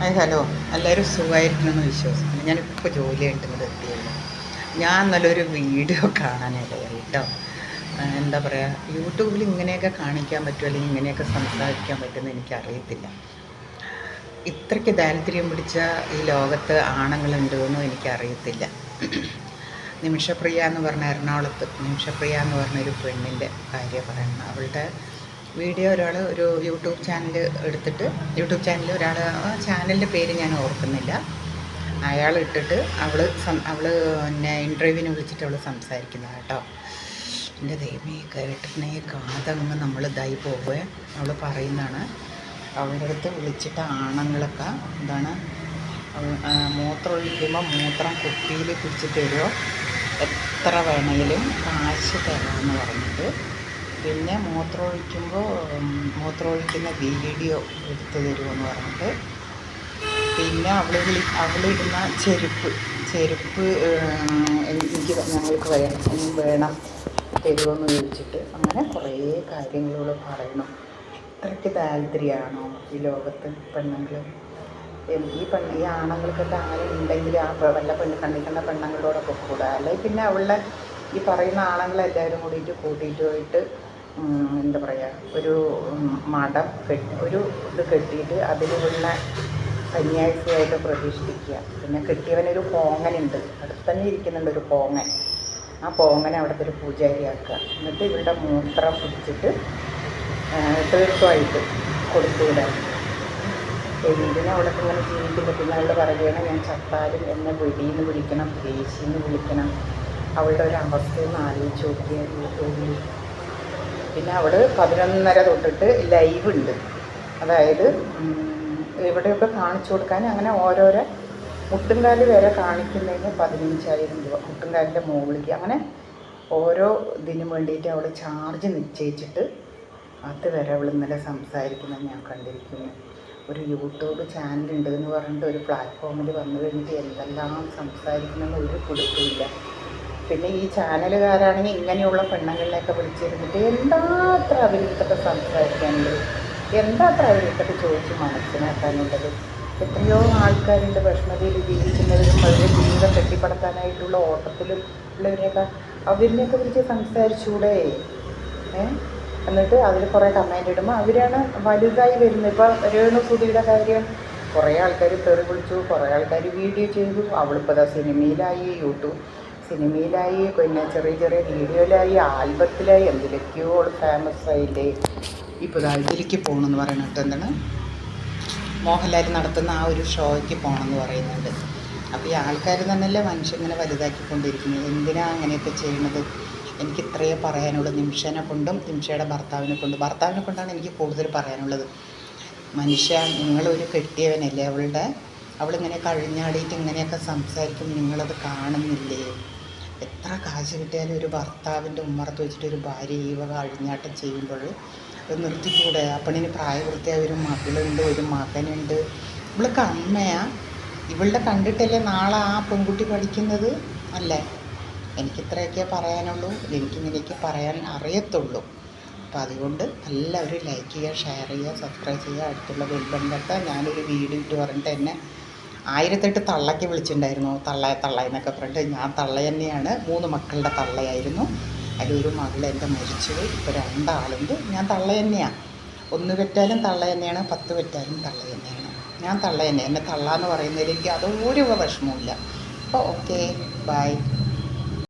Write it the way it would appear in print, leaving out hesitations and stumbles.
Hello, എല്ലാവരും സുഖമായിരിക്കണമെന്ന് വിശ്വസിക്കുന്നു. ഞാനിപ്പോൾ ജോലി ആയിട്ട് എത്തിയുള്ളൂ. ഞാൻ നല്ലൊരു വീഡിയോ കാണാനിടയായി കേട്ടോ. എന്താ പറയുക, യൂട്യൂബിൽ ഇങ്ങനെയൊക്കെ കാണിക്കാൻ പറ്റുമോ അല്ലെങ്കിൽ ഇങ്ങനെയൊക്കെ സംസാരിക്കാൻ പറ്റുമെന്ന് എനിക്കറിയത്തില്ല. ഇത്രയ്ക്ക് ദാരിദ്ര്യം പിടിച്ച ഈ ലോകത്ത് ആണുങ്ങളുണ്ടോയെന്നും എനിക്കറിയത്തില്ല. നിമിഷപ്രിയ എന്ന് പറഞ്ഞ എറണാകുളത്ത് നിമിഷപ്രിയ എന്ന് പറഞ്ഞൊരു പെണ്ണിൻ്റെ കാര്യം പറയണം. അവളുടെ വീഡിയോ ഒരു യൂട്യൂബ് ചാനൽ എടുത്തിട്ട് യൂട്യൂബ് ചാനൽ ചാനലിൻ്റെ പേര് ഞാൻ ഓർക്കുന്നില്ല. അയാൾ ഇട്ടിട്ട് അവൾ പിന്നെ ഇൻ്റർവ്യൂവിന് വിളിച്ചിട്ട് അവൾ സംസാരിക്കുന്നത് കേട്ടോ. എൻ്റെ ദൈവമേ, കേട്ടിട്ടുണ്ടേ കാതങ്ങ് നമ്മൾ ഇതായി പോവുക. അവൾ പറയുന്നതാണ്, അവളുടെ അടുത്ത് വിളിച്ചിട്ട് ആണുങ്ങളൊക്കെ എന്താണ് മൂത്രം ഒഴിക്കുമ്പോൾ മൂത്രം കുപ്പിയിൽ പിടിച്ച് തരുമോ, എത്ര വേണമെങ്കിലും കാശ് തരാമെന്ന് പറഞ്ഞിട്ട്, പിന്നെ മൂത്രമൊഴിക്കുന്ന വീഡിയോ എടുത്തു തരുമെന്ന് പറഞ്ഞിട്ട്, പിന്നെ അവളിടുന്ന ചെരുപ്പ് ഞങ്ങൾക്ക് വേണം തരുമെന്ന് ചോദിച്ചിട്ട്, അങ്ങനെ കുറേ കാര്യങ്ങളോട് പറയണം. ഇത്രയ്ക്ക് ദാരിദ്ര്യമാണോ ഈ ലോകത്ത് പെണ്ണുങ്ങൾ? ഈ ആണുങ്ങൾക്കൊക്കെ അങ്ങനെ ഉണ്ടെങ്കിൽ വല്ല കണ്ണിക്കണ്ട പെണ്ണുങ്ങളോടൊക്കെ കൂടെ, അല്ലെങ്കിൽ പിന്നെ അവളുടെ ഈ പറയുന്ന ആണുങ്ങളെല്ലാവരും കൂട്ടിയിട്ട് പോയിട്ട് എന്താ പറയുക, ഒരു മഠം ഒരു ഇത് കെട്ടിയിട്ട് അതിൽ ഉള്ള സന്യാസിയായിട്ട് പ്രതിഷ്ഠിക്കുക. പിന്നെ കെട്ടിയവനൊരു പോങ്ങനുണ്ട്, അടുത്ത് തന്നെ ഇരിക്കുന്നുണ്ട് ഒരു പോങ്ങൻ. ആ പോങ്ങനെ അവിടുത്തെ ഒരു പൂജാരിയാക്കുക. എന്നിട്ട് ഇവരുടെ മൂത്രം പിടിച്ചിട്ട് തീർച്ചയായിട്ട് കൊടുത്തുവിടാൻ. എന്തിനാ അവിടെ ഇങ്ങനെ ജീവിക്കുന്നത്? പിന്നെ അവൾ പറയുകയാണ്, ഞാൻ ചത്താലും എന്നെ വെളിയിൽ വിളിക്കണം, ദേശീന്ന് വിളിക്കണം. അവളുടെ ഒരു അവസ്ഥയൊന്ന് ആലോചിച്ച് നോക്കിയാൽ യൂട്യൂബിൽ. പിന്നെ അവൾ 11:30 തൊട്ടിട്ട് ലൈവ് ഉണ്ട്. അതായത് ഇവിടെയൊക്കെ കാണിച്ചു കൊടുക്കാൻ അങ്ങനെ ഓരോരോ മുട്ടുംകാല് വരെ കാണിക്കുന്നതിന് 15,000 രൂപ, മുട്ടുംകാലിൻ്റെ മുകളിലേക്ക് അങ്ങനെ ഓരോ ഇതിനും വേണ്ടിയിട്ട് അവൾ ചാർജ് നിശ്ചയിച്ചിട്ട് അതുവരെ അവൾ ഇന്നലെ സംസാരിക്കുന്നത് ഞാൻ കണ്ടിരിക്കുന്നു. ഒരു യൂട്യൂബ് ചാനലുണ്ട് എന്ന് പറഞ്ഞിട്ട് ഒരു പ്ലാറ്റ്ഫോമിൽ വന്നു കഴിഞ്ഞിട്ട് എന്തെല്ലാം സംസാരിക്കണമെന്ന് ഒരു പിടുത്തമില്ല. പിന്നെ ഈ ചാനലുകാരാണെങ്കിൽ ഇങ്ങനെയുള്ള പെണ്ണുങ്ങളിലേക്ക് വിളിച്ചിരുന്നിട്ട് എന്താത്ര അവരിത്തൊക്കെ സംസാരിക്കാനുള്ളത്, എന്താത്ര അവരിത്തൊക്കെ ചോദിച്ച് മനസ്സിലാക്കാനുള്ളത്? എത്രയോ ആൾക്കാരുണ്ട് വിഷമതയിൽ ജീവിക്കുന്നവരും അവരുടെ ജീവിതം കെട്ടിപ്പടുത്താനായിട്ടുള്ള ഓട്ടത്തിലും ഉള്ളവരെയൊക്കെ, അവരിനെയൊക്കെ വിളിച്ച് സംസാരിച്ചൂടെ? എന്നിട്ട് അതിൽ കുറേ കമൻറ്റ് ഇടുമ്പോൾ അവരാണ് വലുതായി വരുന്നത്. ഇപ്പോൾ രേണുസുധിയുടെ കാര്യം കുറേ ആൾക്കാർ തെറി വിളിച്ചു, കുറേ ആൾക്കാർ വീഡിയോ ചെയ്തു. അവളിപ്പോൾ സിനിമയിലായി, സിനിമയിലായി, പിന്നെ ചെറിയ ചെറിയ വീഡിയോയിലായി, ആൽബത്തിലായി, എന്തിലൊക്കെയോ ഫേമസ് ആയില്ലേ. ഇപ്പോൾ ഇതിലേക്ക് പോകണമെന്ന് പറയുന്നുണ്ട്. എന്താണ്, മോഹൻലാൽ നടത്തുന്ന ആ ഒരു ഷോയ്ക്ക് പോകണമെന്ന് പറയുന്നുണ്ട്. അപ്പോൾ ഈ ആൾക്കാർ തന്നെയല്ലേ മനുഷ്യങ്ങനെ വലുതാക്കിക്കൊണ്ടിരിക്കുന്നത്. എന്തിനാണ് അങ്ങനെയൊക്കെ ചെയ്യുന്നത്? എനിക്ക് ഇത്രയേ പറയാനുള്ളൂ. നിമിഷനെ കൊണ്ടും നിമിഷയുടെ ഭർത്താവിനെ കൊണ്ടാണ് എനിക്ക് കൂടുതൽ പറയാനുള്ളത്. മനുഷ്യ, നിങ്ങളൊരു കെട്ടിയവനല്ലേ, അവളിങ്ങനെ കഴിഞ്ഞാടിയിട്ട് ഇങ്ങനെയൊക്കെ സംസാരിക്കും, നിങ്ങളത് കാണുന്നില്ലേ? എത്ര കാശ് കിട്ടിയാലും ഒരു ഭർത്താവിൻ്റെ ഉമ്മറത്ത് വെച്ചിട്ട് ഒരു ഭാര്യ ഈ വക അഴിഞ്ഞാട്ടം ചെയ്യുമ്പോൾ അത് നിർത്തിക്കൂടെ? ആ പെണ്ണിന് പ്രായപൂർത്തിയായ ഒരു മകളുണ്ട്, ഒരു മകനുണ്ട്. ഇവൾക്ക് അമ്മയാ? ഇവളുടെ കണ്ടിട്ടല്ലേ നാളെ ആ പെൺകുട്ടി പഠിക്കുന്നത് അല്ലേ? എനിക്കിത്രയൊക്കെ പറയാനുള്ളൂ, എനിക്കിങ്ങനെയൊക്കെ പറയാൻ അറിയത്തുള്ളൂ. അപ്പോൾ അതുകൊണ്ട് എല്ലാവരും ലൈക്ക് ചെയ്യുക, ഷെയർ ചെയ്യുക, സബ്സ്ക്രൈബ് ചെയ്യുക, അടുത്തുള്ള ബെൽ ബട്ടൺ തട്ടുക. ഞാനൊരു വീഡിയോ ഇട്ട് പറഞ്ഞിട്ട് എന്നെ 1008 തള്ളയ്ക്ക് വിളിച്ചിട്ടുണ്ടായിരുന്നു. തള്ള എന്നൊക്കെ പറഞ്ഞിട്ട്. ഞാൻ തള്ള തന്നെയാണ്, 3 മക്കളുടെ തള്ളയായിരുന്നു. അതിലൊരു മകൾ എൻ്റെ മരിച്ചത്. ഇപ്പോൾ 2 ആളുണ്ട്. ഞാൻ തള്ള തന്നെയാണ്. 1 പെറ്റാലും തള്ള തന്നെയാണ്, 10 പെറ്റാലും തള്ള തന്നെയാണ്. ഞാൻ തള്ള തന്നെ. എന്നെ തള്ള എന്ന് പറയുന്നതിൽ എനിക്ക് അതൊരു വിഷമവും ഇല്ല. അപ്പോൾ ഓക്കെ, ബൈ.